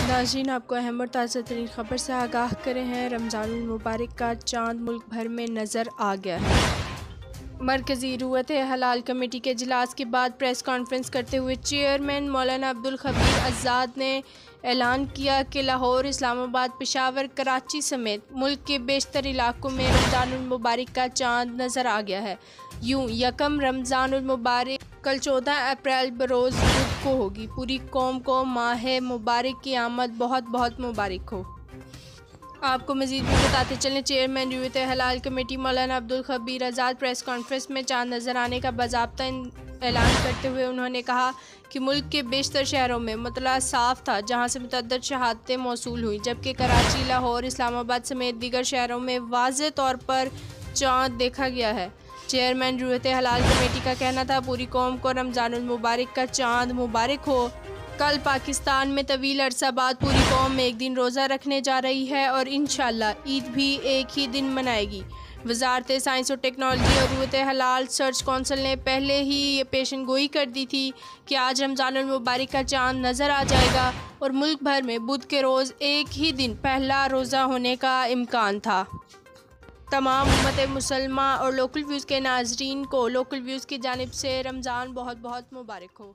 नाज़रीन, आपको अहम और ताज़ा तरीन खबर से आगाह करे हैं। रमज़ानुल मुबारक का चाँद मुल्क भर में नज़र आ गया है। मरकज़ी रूयत हलाल कमेटी के इजलास के बाद प्रेस कॉन्फ्रेंस करते हुए चेयरमैन मौलाना अब्दुल खबीर आज़ाद ने ऐलान किया कि लाहौर, इस्लामाबाद, पेशावर, कराची समेत मुल्क के बेशतर इलाकों में रमज़ानुल मुबारक का चाँद नज़र आ गया है। यूँ यकम रमज़ानुल मुबारक कल 14 अप्रैल बरोज़ बुध को होगी। पूरी कौम को माह मुबारक की आमद बहुत बहुत मुबारक हो। आपको मज़ीद भी बताते चलें, चेयरमैन रूयत हलाल कमेटी मौलाना अब्दुल खबीर आज़ाद प्रेस कॉन्फ्रेंस में चाँद नज़र आने का बाज़ाब्ता ऐलान करते हुए उन्होंने कहा कि मुल्क के बेशतर शहरों में मतला साफ़ था, जहाँ से मुतअद्दिद शहादतें मौसूल हुई, जबकि कराची, लाहौर, इस्लामाबाद समेत दीगर शहरों में वाज़ेह तौर पर चाँद देखा गया है। चेयरमैन रूयत हलाल कमेटी का कहना था, पूरी कौम को रमज़ानुल मुबारक का चाँद मुबारक हो। कल पाकिस्तान में तवील अरसा बाद पूरी कौम एक दिन रोज़ा रखने जा रही है और इंशाअल्लाह ईद भी एक ही दिन मनाएगी। वज़ारत साइंस और टेक्नोलॉजी और रूयत हलाल सर्च कौंसिल ने पहले ही ये पेशन गोई कर दी थी कि आज रमज़ानुल मुबारक का चाँद नज़र आ जाएगा और मुल्क भर में बुध के रोज़ एक ही दिन पहला रोज़ा होने का इम्कान था। तमाम उम्मत मुसलमान और लोकल व्यूज़ के नाज़रीन को लोकल व्यूज़ की जानिब से रमज़ान बहुत बहुत मुबारक हो।